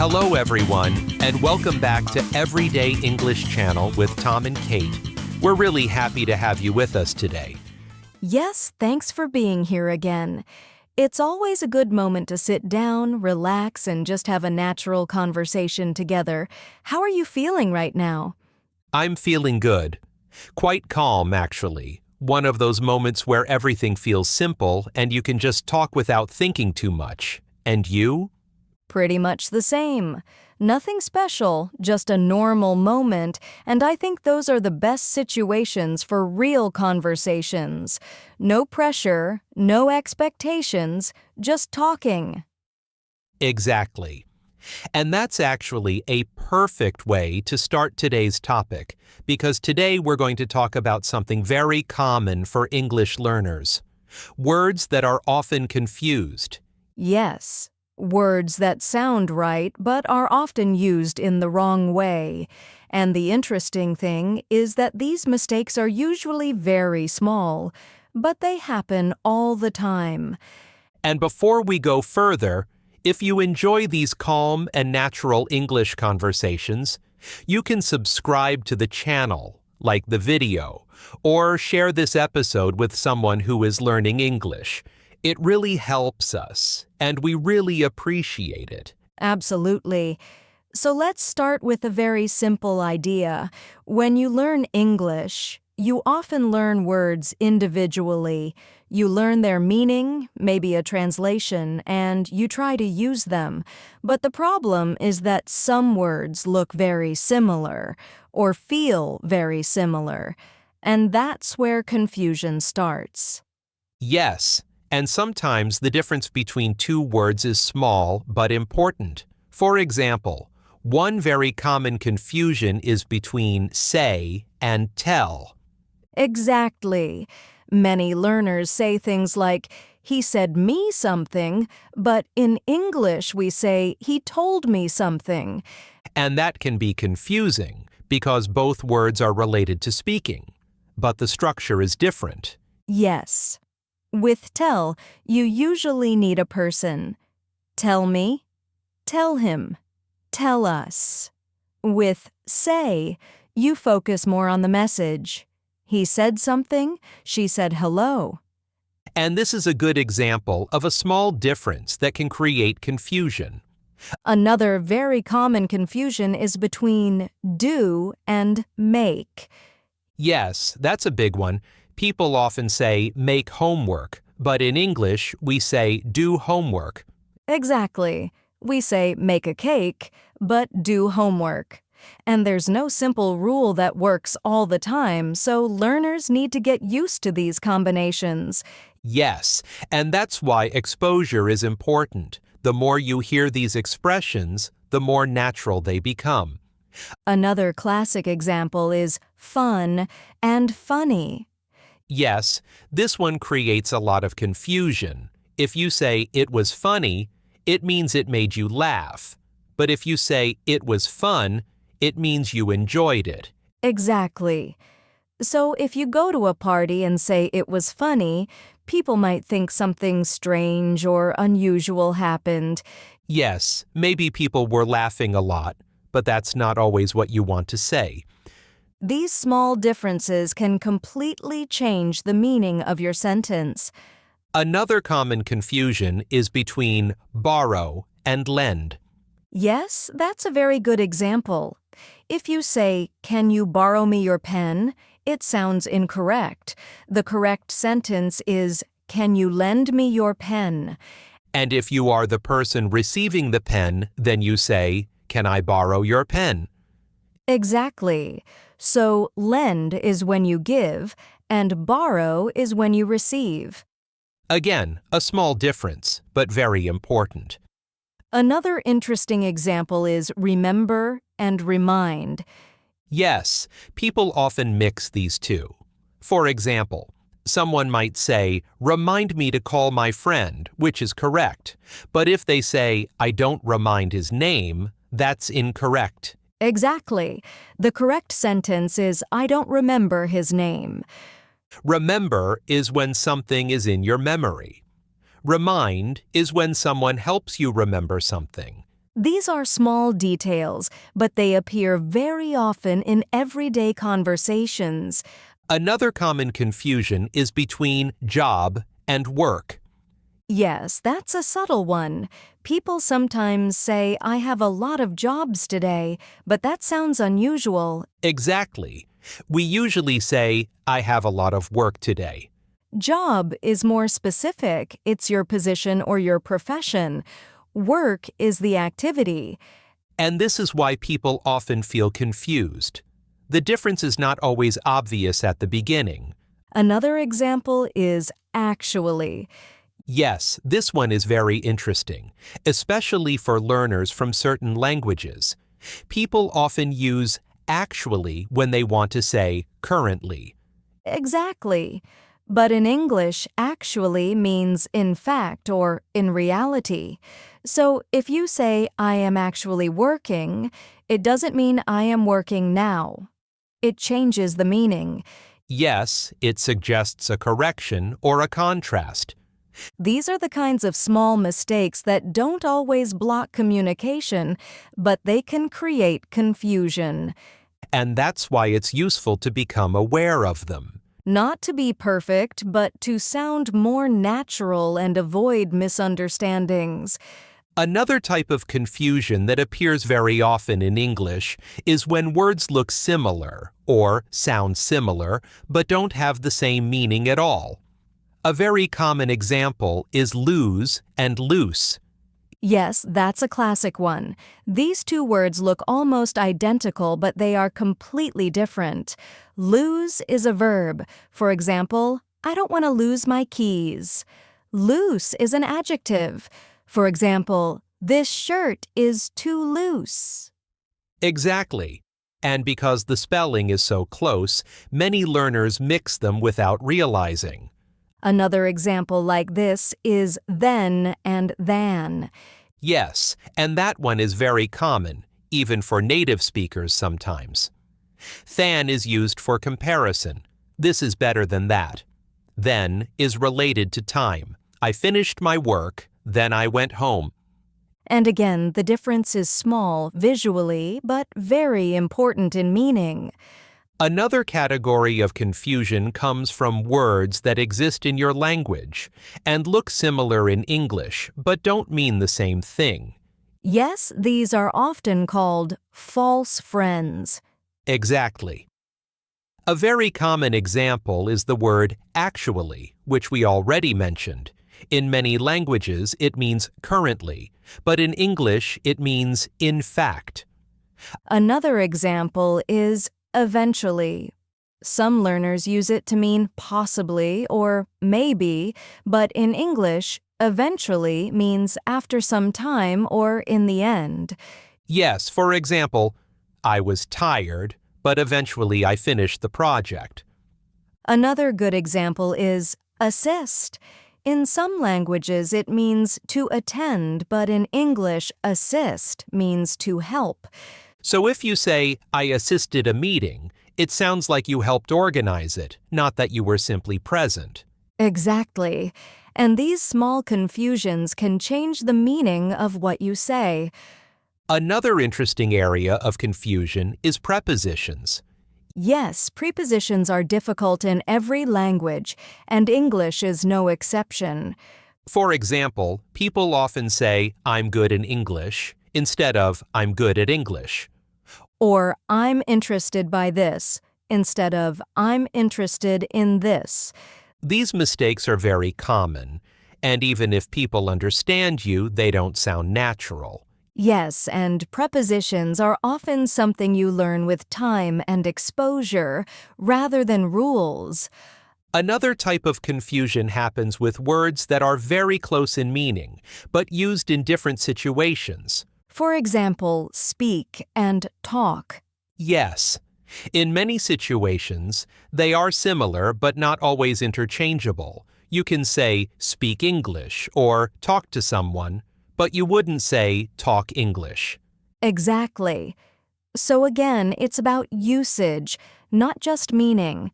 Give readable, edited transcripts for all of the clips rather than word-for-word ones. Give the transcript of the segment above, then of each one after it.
Hello, everyone, and welcome back to Everyday English Channel with Tom and Kate. We're really happy to have you with us today. Yes, thanks for being here again. It's always a good moment to sit down, relax, and just have a natural conversation together. How are you feeling right now? I'm feeling good. Quite calm, actually. One of those moments where everything feels simple and you can just talk without thinking too much. And you? Pretty much the same. Nothing special, just a normal moment, and I think those are the best situations for real conversations. No pressure, no expectations, just talking. Exactly. And that's actually a perfect way to start today's topic, because today we're going to talk about something very common for English learners. Words that are often confused. Yes. Words that sound right but are often used in the wrong way. And the interesting thing is that these mistakes are usually very small, but they happen all the time. And before we go further, if you enjoy these calm and natural English conversations, you can subscribe to the channel, like the video, or share this episode with someone who is learning English. It really helps us, and we really appreciate it. Absolutely. So let's start with a very simple idea. When you learn English, you often learn words individually. You learn their meaning, maybe a translation, and you try to use them. But the problem is that some words look very similar or feel very similar, and that's where confusion starts. Yes, and sometimes the difference between two words is small but important. For example, one very common confusion is between say and tell. Exactly. Many learners say things like, "He said me something," but in English we say, "He told me something." And that can be confusing because both words are related to speaking, but the structure is different. Yes. With tell, you usually need a person. Tell me, tell him, tell us. With say, you focus more on the message. He said something, she said hello. And this is a good example of a small difference that can create confusion. Another very common confusion is between do and make. Yes, that's a big one. People often say make homework, but in English we say do homework. Exactly. We say make a cake, but do homework. And there's no simple rule that works all the time, so learners need to get used to these combinations. Yes, and that's why exposure is important. The more you hear these expressions, the more natural they become. Another classic example is fun and funny. Yes, this one creates a lot of confusion. If you say it was funny, it means it made you laugh. But if you say it was fun, it means you enjoyed it. Exactly. So if you go to a party and say it was funny, people might think something strange or unusual happened. Yes, maybe people were laughing a lot, but that's not always what you want to say. These small differences can completely change the meaning of your sentence. Another common confusion is between borrow and lend. Yes, that's a very good example. If you say, "Can you borrow me your pen?" it sounds incorrect. The correct sentence is, "Can you lend me your pen?" And if you are the person receiving the pen, then you say, "Can I borrow your pen?" Exactly. So lend is when you give, and borrow is when you receive. Again, a small difference, but very important. Another interesting example is remember and remind. Yes, people often mix these two. For example, someone might say, "Remind me to call my friend," which is correct. But if they say, "I don't remind his name," that's incorrect. Exactly. The correct sentence is, "I don't remember his name." Remember is when something is in your memory. Remind is when someone helps you remember something. These are small details, but they appear very often in everyday conversations. Another common confusion is between job and work. Yes, that's a subtle one. People sometimes say, I have a lot of jobs today, but that sounds unusual. Exactly. We usually say, I have a lot of work today. Job is more specific. It's your position or your profession. Work is the activity. And this is why people often feel confused. The difference is not always obvious at the beginning. Another example is actually. Yes, this one is very interesting, especially for learners from certain languages. People often use actually when they want to say currently. Exactly. But in English, actually means in fact or in reality. So if you say, I am actually working, it doesn't mean I am working now. It changes the meaning. Yes, it suggests a correction or a contrast. These are the kinds of small mistakes that don't always block communication, but they can create confusion. And that's why it's useful to become aware of them. Not to be perfect, but to sound more natural and avoid misunderstandings. Another type of confusion that appears very often in English is when words look similar or sound similar but don't have the same meaning at all. A very common example is lose and loose. Yes, that's a classic one. These two words look almost identical, but they are completely different. Lose is a verb. For example, I don't want to lose my keys. Loose is an adjective. For example, this shirt is too loose. Exactly. And because the spelling is so close, many learners mix them without realizing. Another example like this is then and than. Yes, and that one is very common, even for native speakers sometimes. Than is used for comparison. This is better than that. Then is related to time. I finished my work, then I went home. And again, the difference is small visually, but very important in meaning. Another category of confusion comes from words that exist in your language and look similar in English but don't mean the same thing. Yes, these are often called false friends. Exactly. A very common example is the word actually, which we already mentioned. In many languages, it means currently, but in English, it means in fact. Another example is eventually. Some learners use it to mean possibly or maybe, but in English, eventually means after some time or in the end. Yes, for example, I was tired, but eventually I finished the project. Another good example is assist. In some languages, it means to attend, but in English, assist means to help. So if you say, I assisted a meeting, it sounds like you helped organize it, not that you were simply present. Exactly. And these small confusions can change the meaning of what you say. Another interesting area of confusion is prepositions. Yes, prepositions are difficult in every language, and English is no exception. For example, people often say, I'm good in English, instead of, I'm good at English. Or, I'm interested by this, instead of, I'm interested in this. These mistakes are very common, and even if people understand you, they don't sound natural. Yes, and prepositions are often something you learn with time and exposure, rather than rules. Another type of confusion happens with words that are very close in meaning, but used in different situations. For example, speak and talk. Yes. In many situations, they are similar but not always interchangeable. You can say, speak English, or talk to someone, but you wouldn't say, talk English. Exactly. So again, it's about usage, not just meaning.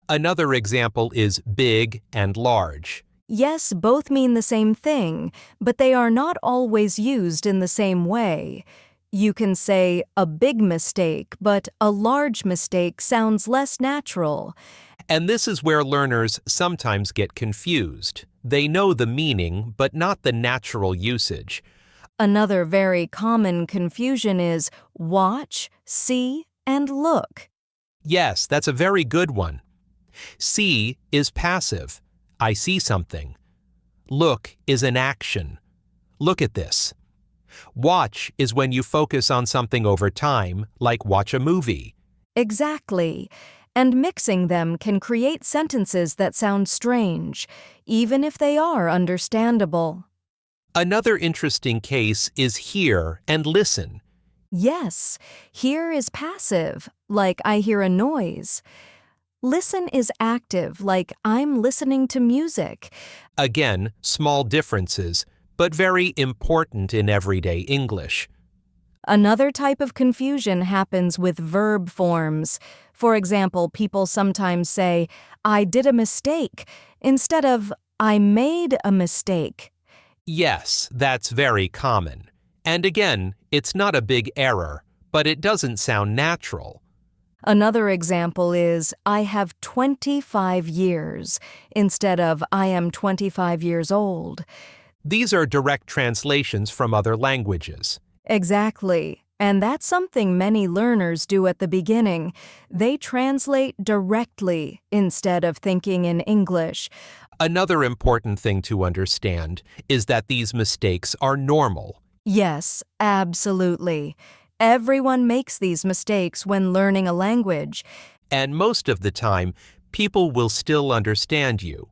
Another example is big and large. Yes, both mean the same thing, but they are not always used in the same way. You can say a big mistake, but a large mistake sounds less natural. And this is where learners sometimes get confused. They know the meaning, but not the natural usage. Another very common confusion is watch, see, and look. Yes, that's a very good one. See is passive. I see something. Look is an action. Look at this. Watch is when you focus on something over time, like watch a movie. Exactly. And mixing them can create sentences that sound strange, even if they are understandable. Another interesting case is hear and listen. Yes, hear is passive, like I hear a noise. Listen is active, like I'm listening to music. Again, small differences, but very important in everyday English. Another type of confusion happens with verb forms. For example, people sometimes say, I did a mistake, instead of, I made a mistake. Yes, that's very common. And again, it's not a big error, but it doesn't sound natural. Another example is, I have 25 years, instead of, I am 25 years old. These are direct translations from other languages. Exactly. And that's something many learners do at the beginning. They translate directly instead of thinking in English. Another important thing to understand is that these mistakes are normal. Yes, absolutely. Everyone makes these mistakes when learning a language. And most of the time, people will still understand you.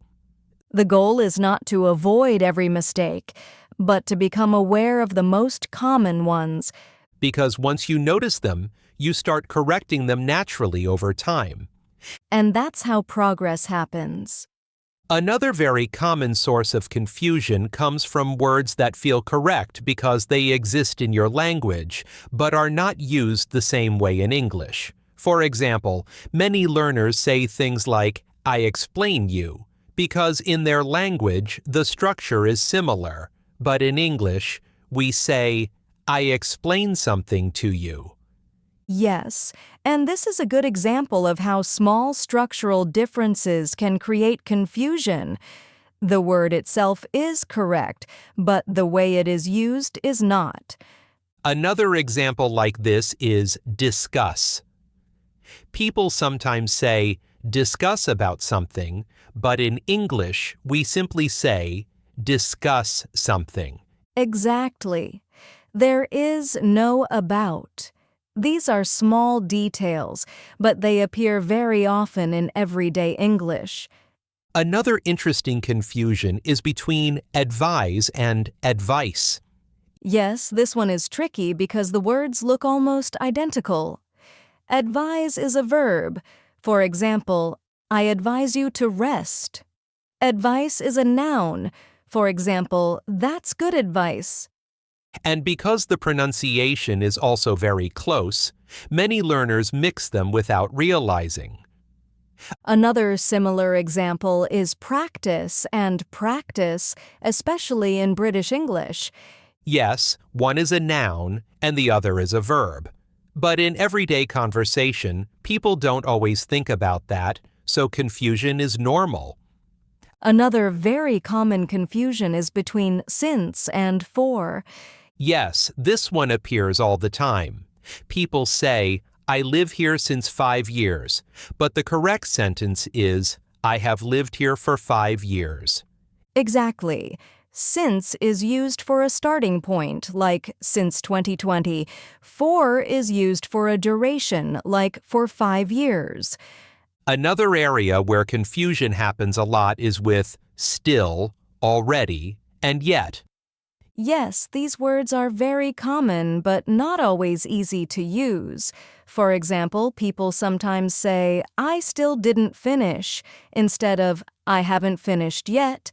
The goal is not to avoid every mistake, but to become aware of the most common ones. Because once you notice them, you start correcting them naturally over time. And that's how progress happens. Another very common source of confusion comes from words that feel correct because they exist in your language, but are not used the same way in English. For example, many learners say things like, I explain you, because in their language the structure is similar, but in English we say, I explain something to you. Yes, and this is a good example of how small structural differences can create confusion. The word itself is correct, but the way it is used is not. Another example like this is discuss. People sometimes say, discuss about something, but in English we simply say, discuss something. Exactly. There is no about. These are small details, but they appear very often in everyday English. Another interesting confusion is between advise and advice. Yes, this one is tricky because the words look almost identical. Advise is a verb. For example, I advise you to rest. Advice is a noun. For example, that's good advice. And because the pronunciation is also very close, many learners mix them without realizing. Another similar example is practice and practice, especially in British English. Yes, one is a noun and the other is a verb. But in everyday conversation, people don't always think about that, so confusion is normal. Another very common confusion is between since and for. Yes, this one appears all the time. People say, I live here since 5 years, but the correct sentence is, I have lived here for 5 years. Exactly. Since is used for a starting point, like since 2020. For is used for a duration, like for 5 years. Another area where confusion happens a lot is with still, already, and yet. Yes, these words are very common, but not always easy to use. For example, people sometimes say, I still didn't finish, instead of, I haven't finished yet.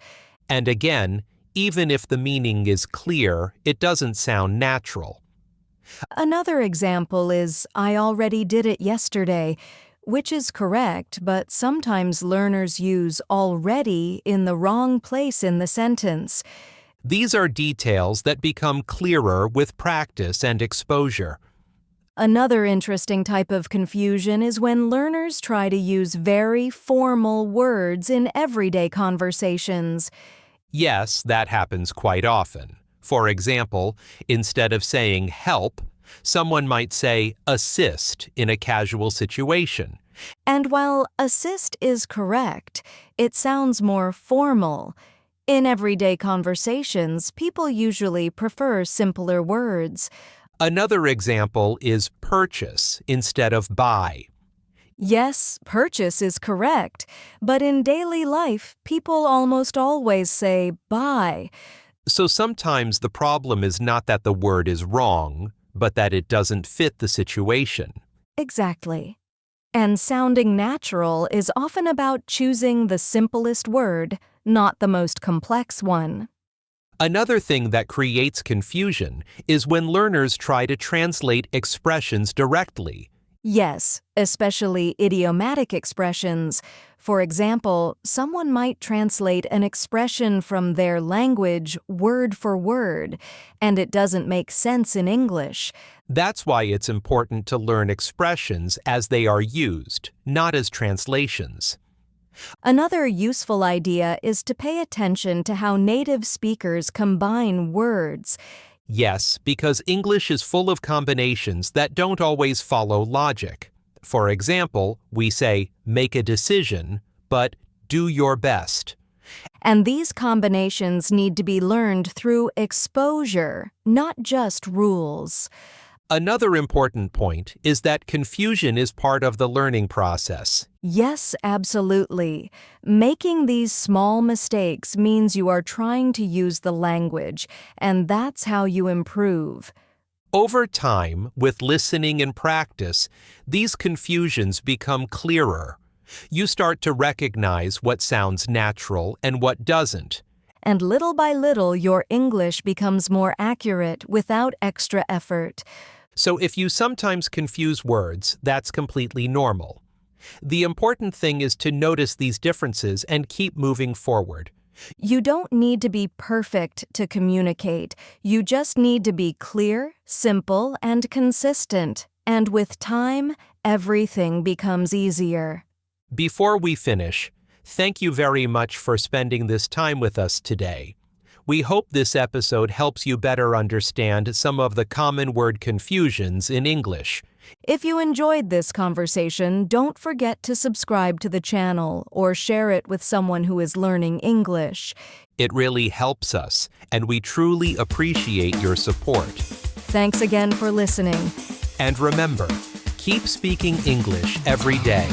And again, even if the meaning is clear, it doesn't sound natural. Another example is, I already did it yesterday, which is correct, but sometimes learners use already in the wrong place in the sentence. These are details that become clearer with practice and exposure. Another interesting type of confusion is when learners try to use very formal words in everyday conversations. Yes, that happens quite often. For example, instead of saying help, someone might say assist in a casual situation. And while assist is correct, it sounds more formal. In everyday conversations, people usually prefer simpler words. Another example is purchase instead of buy. Yes, purchase is correct, but in daily life, people almost always say buy. So sometimes the problem is not that the word is wrong, but that it doesn't fit the situation. Exactly. And sounding natural is often about choosing the simplest word, not the most complex one. Another thing that creates confusion is when learners try to translate expressions directly. Yes, especially idiomatic expressions. For example, someone might translate an expression from their language word for word, and it doesn't make sense in English. That's why it's important to learn expressions as they are used, not as translations. Another useful idea is to pay attention to how native speakers combine words. Yes, because English is full of combinations that don't always follow logic. For example, we say make a decision, but do your best. And these combinations need to be learned through exposure, not just rules. Another important point is that confusion is part of the learning process. Yes, absolutely. Making these small mistakes means you are trying to use the language, and that's how you improve. Over time, with listening and practice, these confusions become clearer. You start to recognize what sounds natural and what doesn't. And little by little, your English becomes more accurate without extra effort. So if you sometimes confuse words, that's completely normal. The important thing is to notice these differences and keep moving forward. You don't need to be perfect to communicate. You just need to be clear, simple, and consistent. And with time, everything becomes easier. Before we finish, thank you very much for spending this time with us today. We hope this episode helps you better understand some of the common word confusions in English. If you enjoyed this conversation, don't forget to subscribe to the channel or share it with someone who is learning English. It really helps us, and we truly appreciate your support. Thanks again for listening. And remember, keep speaking English every day.